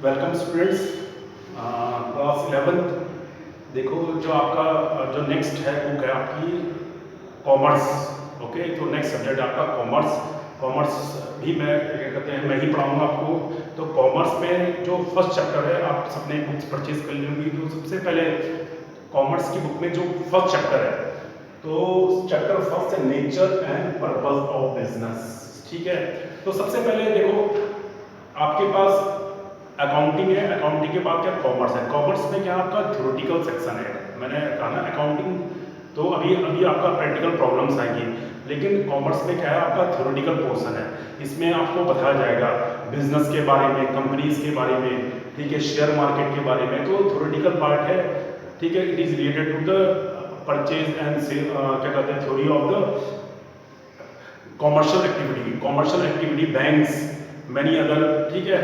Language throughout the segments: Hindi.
Welcome students, class 11। देखो जो आपका जो नेक्स्ट है बुक है आपकी कॉमर्स। ओके, तो नेक्स्ट सब्जेक्ट है आपका कॉमर्स। कॉमर्स भी मैं क्या कहते हैं मैं ही पढ़ाऊंगा आपको। तो कॉमर्स में जो फर्स्ट चैप्टर है, आप सबने बुक्स परचेज कर ली होंगी। तो सबसे पहले कॉमर्स की बुक में जो फर्स्ट चैप्टर है, तो चैप्टर फर्स्ट है nature and purpose of business. ठीक है, तो सबसे पहले देखो आपके पास अकाउंटिंग है, अकाउंटिंग के बाद क्या कॉमर्स है। कॉमर्स में क्या आपका थ्योरेटिकल सेक्शन है, मैंने कहा ना अकाउंटिंग तो अभी अभी आपका प्रैक्टिकल प्रॉब्लम्स आएंगी, लेकिन कॉमर्स में क्या है आपका थ्योरेटिकल पोर्शन है। इसमें आपको बताया जाएगा बिजनेस के बारे में, कंपनीज के बारे में, ठीक है, शेयर मार्केट के बारे में। तो थ्योरेटिकल पार्ट है, ठीक है। It is related to the purchase and sale, क्या कहते हैं, theory of the commercial activity. Commercial activity banks, many other, ठीक है,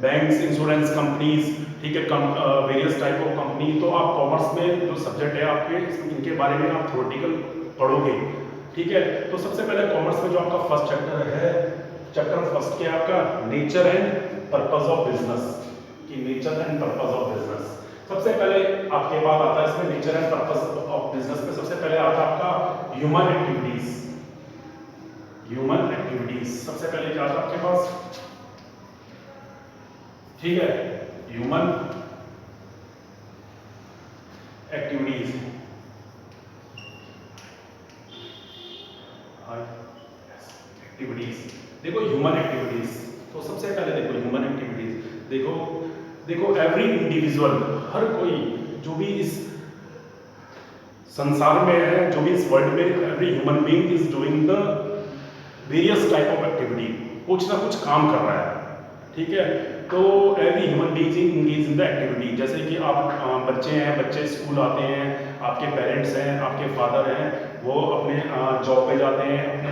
बैंक्स, इंश्योरेंस कंपनीज, ठीक है, वेरियस टाइप ऑफ कंपनी। तो आप कॉमर्स में जो सब्जेक्ट है आपके, इनके बारे में आप थ्योरेटिकल पढ़ोगे, ठीक है। तो सबसे पहले कॉमर्स में जो आपका फर्स्ट चैप्टर है, चैप्टर फर्स्ट क्या आपका nature and purpose of business, कि nature and purpose of business. सबसे पहले आपके पास आता है इसमें nature and purpose of business में सबसे पहले आता है आपका ह्यूमन एक्टिविटीज। ह्यूमन एक्टिविटीज सबसे पहले क्या आता है आपके पास, ठीक है, ह्यूमन एक्टिविटीज। एक्टिविटीज देखो ह्यूमन एक्टिविटीज, तो सबसे पहले देखो ह्यूमन एक्टिविटीज। देखो देखो एवरी इंडिविजुअल, हर कोई जो भी इस संसार में है, जो भी इस वर्ल्ड में, every human being is doing the various type of activity, कुछ ना कुछ काम कर रहा है, ठीक है। तो every human being engage in the activity. जैसे कि आप बच्चे हैं, बच्चे स्कूल आते हैं, आपके पेरेंट्स हैं, आपके फादर हैं, वो अपने जॉब पे जाते हैं, अपने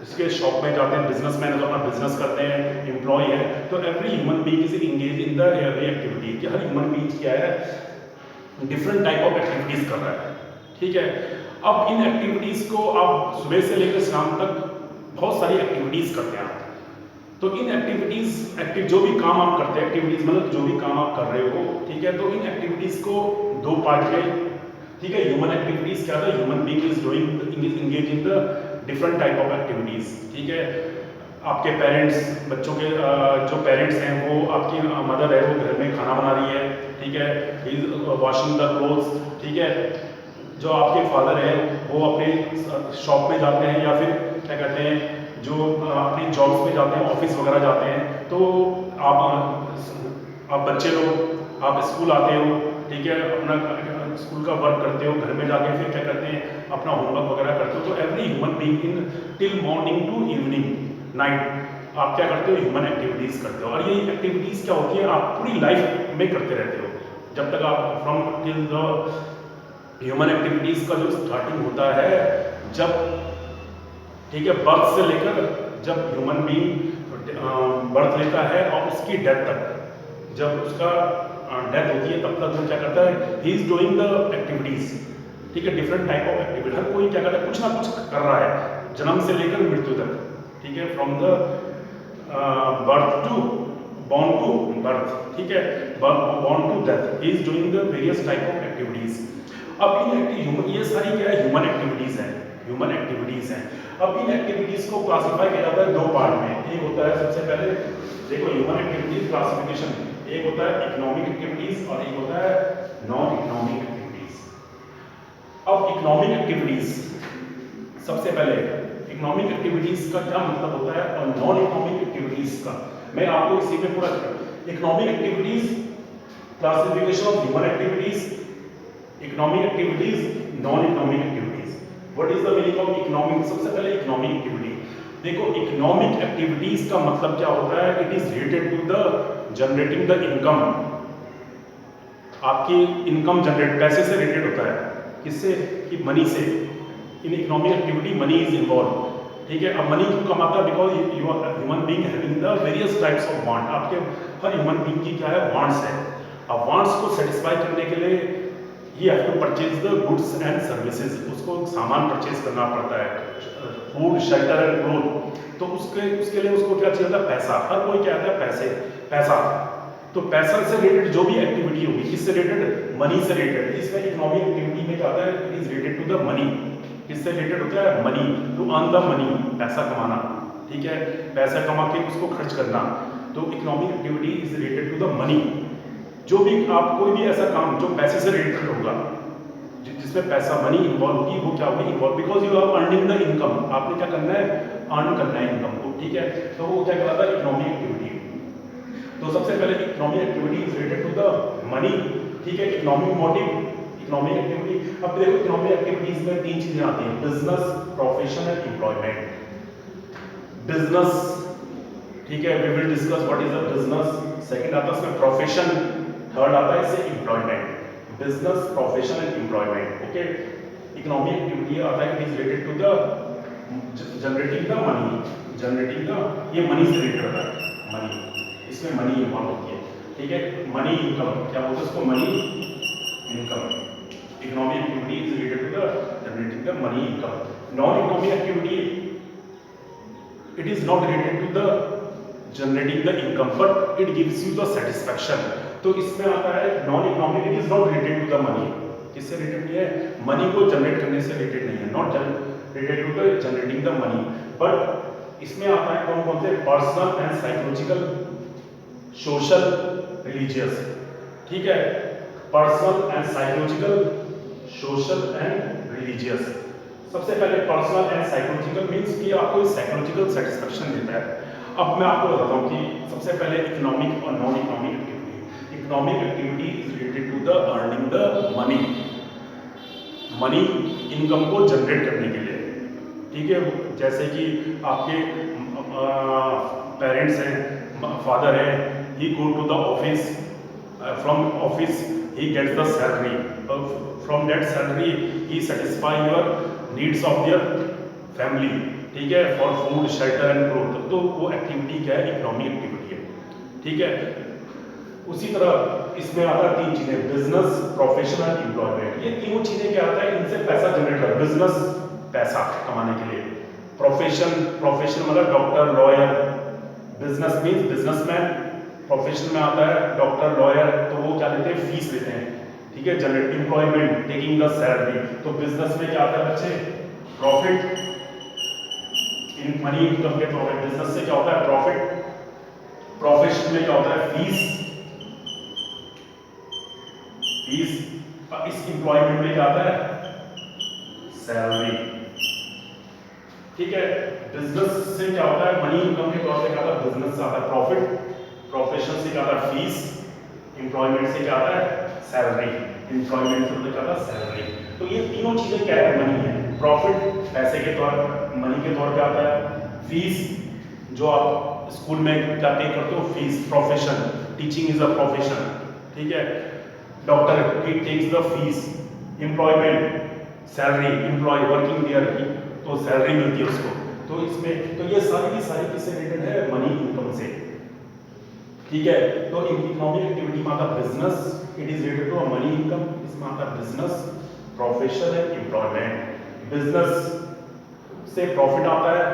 इसके शॉप में जाते हैं, बिजनेसमैन है तो अपना बिजनेस करते हैं, एम्प्लॉय है। तो every human being is engage in the every activity, कि हर ह्यूमन बीइंग क्या है डिफरेंट टाइप ऑफ एक्टिविटीज कर रहा है, ठीक है। अब इन एक्टिविटीज को आप सुबह से लेकर शाम तक बहुत सारी एक्टिविटीज करते हैं आप। तो इन एक्टिविटीज जो भी काम आप करते हैं, एक्टिविटीज मतलब जो भी काम आप कर रहे हो, ठीक है। तो इन एक्टिविटीज को दो पार्ट में, ठीक है। ह्यूमन एक्टिविटीज क्या था, human being is doing engage in the different type of activities, ठीक है। आपके पेरेंट्स, बच्चों के जो पेरेंट्स हैं, वो आपकी मदर है, वो घर में खाना बना रही है, ठीक है, वॉशिंग द क्लोथ्स, ठीक है। जो आपके फादर है वो अपने शॉप में जाते हैं, या फिर क्या कहते हैं जो अपनी जॉब्स पे जाते हैं, ऑफिस वगैरह जाते हैं। तो आप बच्चे लोग आप स्कूल आते हो, ठीक है, अपना स्कूल का वर्क करते हो, घर में जाके फिर क्या करते हैं अपना होमवर्क वगैरह करते हो। तो every human being in till morning to evening night आप क्या करते हो, ह्यूमन एक्टिविटीज करते हो। और ये एक्टिविटीज क्या होती है, आप पूरी लाइफ में करते रहते हो, जब तक आप from till the human activities का जो स्टार्टिंग होता है, जब, ठीक है, बर्थ से लेकर जब ह्यूमन बीइंग बर्थ लेता है और उसकी डेथ तक, जब उसका डेथ होती है, तब तक वो क्या करता है, he is doing the activities, ठीक है, डिफरेंट टाइप ऑफ एक्टिविटी। हर कोई क्या करता है, कुछ ना कुछ कर रहा है, जन्म से लेकर मृत्यु तक, ठीक है, from the birth to born to birth, ठीक है, born to death, he is doing the various type of activities। अब ये सारी क्या है, ह्यूमन एक्टिविटीज हैं, ह्यूमन एक्टिविटीज हैं। अब इन एक्टिविटीज को क्लासिफाई किया जाता है दो पार्ट में। एक होता है सबसे पहले देखो ह्यूमन एक्टिविटीज क्लासिफिकेशन, एक होता है इकोनॉमिक एक्टिविटीज और एक होता है नॉन इकोनॉमिक एक्टिविटीज। अब इकोनॉमिक एक्टिविटीज, सबसे पहले इकोनॉमिक एक्टिविटीज का क्या मतलब होता है और नॉन इकोनॉमिक एक्टिविटीज का, मैं आपको इसी में पूरा economic activities, classification of human activities, economic activities, non economic activities. What is the meaning of economic. सबसे पहले इकोनॉमिक एक्टिविटी देखो, इकोनॉमिक एक्टिविटीज का मतलब क्या होता है, it is related to the generating the income. आपकी इनकम जनरेट पैसे से रिलेटेड होता है, किससे, कि मनी से। In economic activity money is involve, ठीक है। अब मनी क्यों कमाता है, because you are human being having the various types of want. आपके हर ह्यूमन बीइंग की क्या है, वांट्स है। अब वांट्स को सेटिस्फाई करने के लिए he have to purchase the goods and services, उसको सामान परचेज करना पड़ता है, फूड, शेल्टर एंड क्लोथ। तो उसके लिए उसको क्या चाहिए होता है, पैसा। हर कोई क्या आता है, पैसा। तो पैसा से रिलेटेड जो भी एक्टिविटी होगी, किससे रिलेटेड, मनी से रिलेटेड। इसमें इकोनॉमिक एक्टिविटी में क्या आता है, it is related to the money. किससे रिलेटेड होता है, money, to earn the money, पैसा कमाना, ठीक है, पैसा कमा के उसको खर्च करना। तो economic activity is related to the money. जो भी आप कोई भी ऐसा काम जो पैसे से रिलेटेड होगा, जिसमें पैसा मनी इन्वॉल्व होगी, वो क्या होगी, involve, because you are earning the income. आपने क्या करना है, अर्न करना है इनकम को, ठीक है। तो वो क्या कहलाता है, इकोनॉमिक एक्टिविटी। तो सबसे पहले economic activity is related to the money, ठीक है। Economic motive, economic activity. अब देखो इकोनॉमिक एक्टिविटीज में 3 चीजें आती हैं, business, profession and employment. Business, ठीक है, we will discuss what is a business. Second आता है इसमें प्रोफेशन, थर्ड आता है इससे employment. Business, profession and employment, okay. Economic activity आता है, it is related to the generating the money, generating the, ये मनी से रिलेटेड होता है, मनी, इसमें मनी इन्वॉल्व होती है, ठीक है। मनी इनकम, क्या बोलते हैं उसको, money income. Economic activity is related to the generating the money income. Non economic activity, it is not related to the generating the income, but it gives you the satisfaction. तो इसमें आता है non economic, it is not related to the money. किससे रिलेटेड नहीं है, मनी को जनरेट करने से रिलेटेड नहीं है, not related to the generating the money, but इसमें आता है कौन कौन से, personal and psychological, social, religious, ठीक है। Personal and psychological, social and religious. सबसे पहले पर्सनल एंड साइकोलॉजिकल मींस कि आपको साइकोलॉजिकल सेटिस्फैक्शन देता है। अब मैं आपको बताता हूँ कि सबसे पहले इकोनॉमिक और non economic activity. Economic activity is related to the earning the money, money income को जनरेट करने के लिए, ठीक है। जैसे कि आपके पेरेंट्स हैं, फादर है, he go to the office, from office he gets the salary, from that salary he satisfy your needs of their family, ठीक है, for food, shelter and clothes। तो वो एक्टिविटी क्या है, इकोनॉमिक एक्टिविटी है, ठीक है। उसी तरह इसमें आता है 3 चीजें, बिजनेस, प्रोफेशन एंड एम्प्लॉयमेंट। ये तीनों चीजें क्या आता है, इनसे पैसा जनरेट कर, बिजनेस पैसा कमाने के लिए, प्रोफेशन, प्रोफेशन मतलब doctor, lawyer, business means businessman, profession में आता है डॉक्टर, लॉयर, तो वो क्या लेते हैं, फीस लेते हैं, ठीक है। Generate employment, taking the salary. तो बिजनेस में क्या आता है बच्चे, प्रॉफिट, इन मनी इनकम के प्रॉफिट, बिजनेस से क्या होता है, प्रॉफिट। प्रोफेशन में क्या होता है, फीस, फीस। इस एम्प्लॉयमेंट में क्या आता है, सैलरी, ठीक है। बिजनेस से क्या होता है, मनी इनकम के तौर पे क्या आता है, बिजनेस से आता है प्रॉफिट, प्रोफेशन से क्या आता है, फीस, एम्प्लॉयमेंट से क्या आता है, सैलरी, एम्प्लॉयमेंट से क्या आता है, सैलरी। तो ये तीनों चीजें क्या है, मनी है। प्रॉफिट पैसे के तौर, मनी के तौर पे आता है, फीस जो आप स्कूल में क्या पे करते हो, fees. Profession, teaching is a profession, ठीक है। Doctor, he takes the fees. Employment, salary, employ working there, तो सैलरी मिलती है उसको। तो इसमें, तो ये सारी की सारी किससे रिलेटेड है, मनी इनकम से, ठीक है। तो इकोनॉमिक एक्टिविटी में आता business, it is related to money income. इसमें आता business, profession and employment. Business से प्रॉफिट आता है,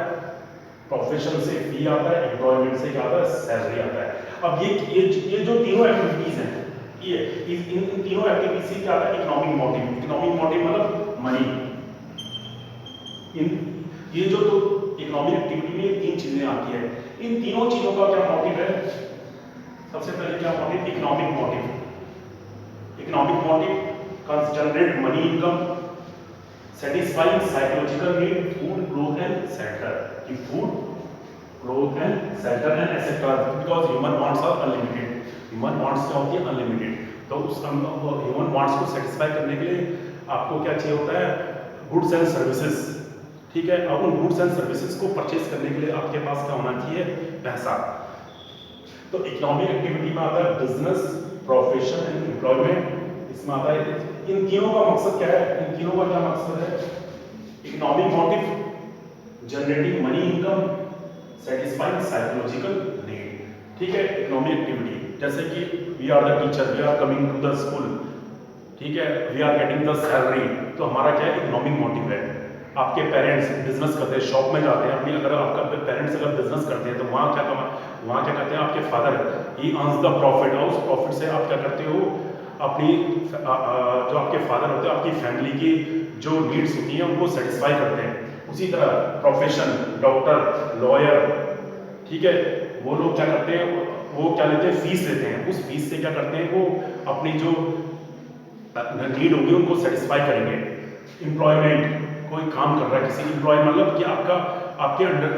प्रोफेशन से फी आता है, एम्प्लॉयमेंट से क्या आता है, सैलरी आता है। अब ये जो तीनों एक्टिविटीज हैं, ये इन तीनों एक्टिविटीज से क्या आता है, इकोनॉमिक मोटिव। इकोनॉमिक मोटिव मतलब मनी। ये जो तो इकोनॉमिक एक्टिविटी में 3 चीजें आती है, इन तीनों चीजों का क्या मोटिव है, सबसे पहले क्या motive, economic motive. Economic motive generate money income, satisfying psychological need, food, cloth and shelter. कि food, cloth and shelter and etcetera, because human wants are unlimited. Human wants क्या होती है, अनलिमिटेड। तो उस ह्यूमन वांट्स को सेटिस्फाई करने के लिए आपको क्या चाहिए होता है, गुड्स एंड सर्विसेज, ठीक है। अब उन गुड्स एंड सर्विसेज को परचेज करने के लिए आपके पास क्या होना चाहिए, पैसा। तो इकोनॉमिक एक्टिविटी में आता है बिजनेस, प्रोफेशन एंड एम्प्लॉयमेंट। इसमें आता है, इन तीनों का मकसद क्या है, इन तीनों का क्या मकसद है, economic motive, generating money income, satisfying psychological need, ठीक है। इकोनॉमिक एक्टिविटी जैसे कि we are the teacher, we are coming to the school, ठीक है, we are getting the salary, तो हमारा क्या है, इकोनॉमिक मोटिव है। आपके पेरेंट्स बिजनेस करते हैं, शॉप में जाते हैं अपनी, अगर आपका पेरेंट्स अगर बिजनेस करते हैं तो वहाँ क्या करते हैं आपके father, he earns the profit, और उस प्रॉफिट से आप क्या करते हो अपनी जो आपके फादर होते हैं आपकी फैमिली की जो नीड्स होती हैं उनको सेटिस्फाई करते हैं। उसी तरह प्रोफेशन, डॉक्टर, लॉयर, ठीक है, वो लोग क्या करते हैं, वो क्या लेते हैं, फीस लेते हैं, उस फीस से क्या करते हैं वो अपनी जो नीड होगी उनको सेटिस्फाई करेंगे। एम्प्लॉयमेंट, कोई काम कर रहा है, किसी एम्प्लॉय मतलब कि आपका आपके अंडर